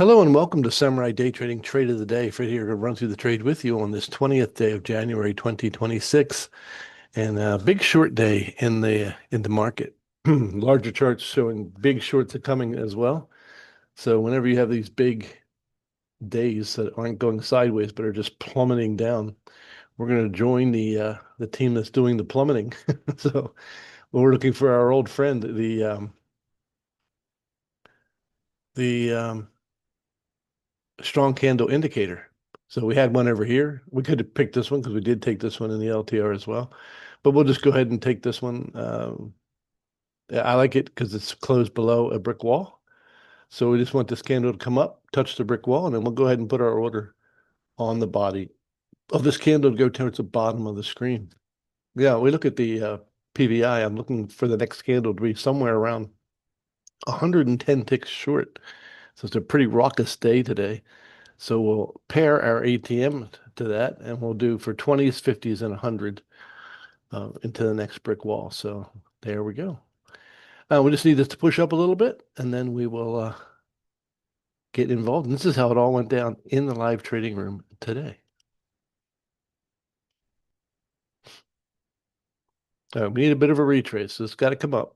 Hello and welcome to Samurai Day Trading Trade of the Day. Fred here to run through the trade with you on this 20th day of January 2026, and a big short day in the market. Larger charts showing big shorts are coming as well. So whenever you have these big days that aren't going sideways but are just plummeting down, we're going to join the team that's doing the plummeting. So we're looking for our old friend, the strong candle indicator. So we had one over here. We could have picked this one because we did take this one in the LTR as well. But we'll just go ahead and take this one. Yeah, I like it because it's closed below a brick wall. So we just want this candle to come up, touch the brick wall, and then we'll go ahead and put our order on the body of this candle to go towards the bottom of the screen. Yeah, we look at the PVI. I'm looking for the next candle to be somewhere around 110 ticks short. So it's a pretty raucous day today. So we'll pair our ATM to that, and we'll do for 20s, 50s, and 100 into the next brick wall. So there we go. We just need this to push up a little bit, and then we will get involved. And this is how it all went down in the live trading room today. We need a bit of a retrace. So it's got to come up.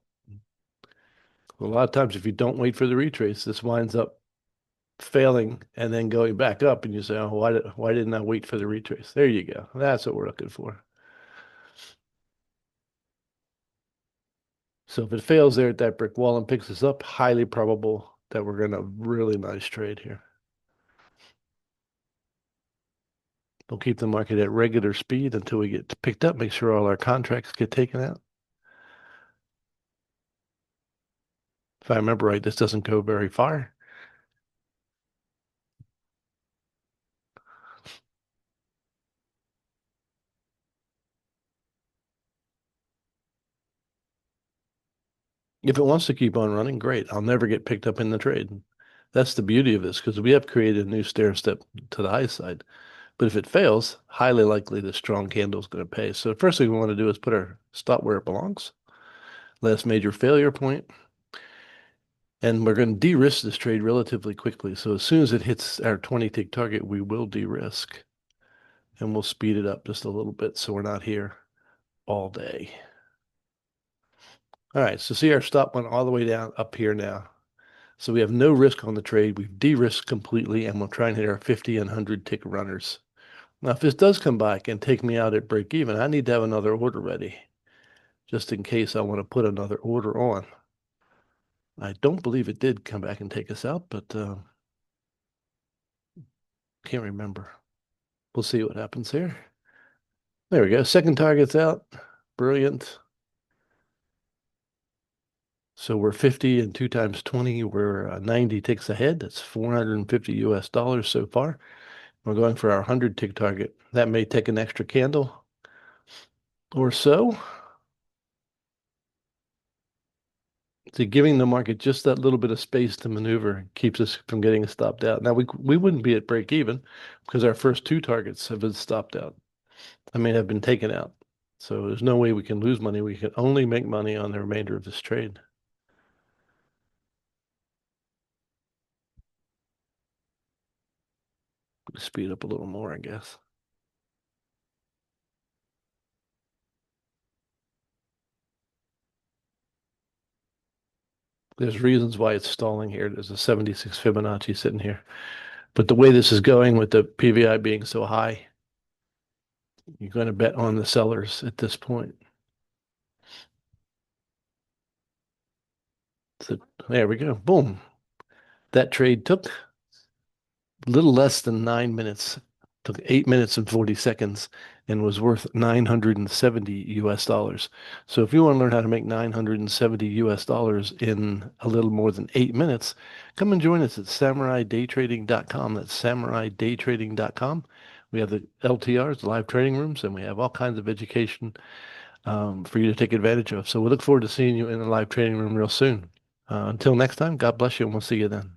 A lot of times, if you don't wait for the retrace, this winds up failing and then going back up, and you say, "Oh, why didn't I wait for the retrace?" There you go. That's what we're looking for. So if it fails there at that brick wall and picks us up, highly probable that we're going to really nice trade here. We'll keep the market at regular speed until we get picked up. Make sure all our contracts get taken out. If I remember right, this doesn't go very far. If it wants to keep on running, great. I'll never get picked up in the trade. That's the beauty of this because we have created a new stair step to the high side. But if it fails, highly likely the strong candle is going to pay. So the first thing we want to do is put our stop where it belongs. Last major failure point. And we're going to de-risk this trade relatively quickly. So as soon as it hits our 20-tick target, we will de-risk. And we'll speed it up just a little bit so we're not here all day. All right, so see our stop went all the way down up here now. So we have no risk on the trade. We've de-risked completely, and we'll try and hit our 50 and 100-tick runners. Now, if this does come back and take me out at break even, I need to have another order ready, just in case I want to put another order on. I don't believe it did come back and take us out, but can't remember. We'll see what happens here. There we go. Second target's out. Brilliant. So we're 50 and 2 times 20. We're 90 ticks ahead. That's 450 US dollars so far. We're going for our 100 tick target. That may take an extra candle or so. So giving the market just that little bit of space to maneuver keeps us from getting stopped out. Now we wouldn't be at break even because our first 2 targets have been stopped out. I mean, have been taken out. So there's no way we can lose money. We can only make money on the remainder of this trade. Speed up a little more, I guess. There's reasons why it's stalling here. There's a 76 Fibonacci sitting here. But the way this is going with the PVI being so high, you're going to bet on the sellers at this point. So there we go. Boom. That trade took a little less than 9 minutes. Took 8 minutes and 40 seconds and was worth 970 US dollars. So if you want to learn how to make 970 US dollars in a little more than 8 minutes, come and join us at samuraidaytrading.com. That's samuraidaytrading.com. We have the LTRs, the live trading rooms, and we have all kinds of education for you to take advantage of. So we look forward to seeing you in the live trading room real soon. Until next time, God bless you, and we'll see you then.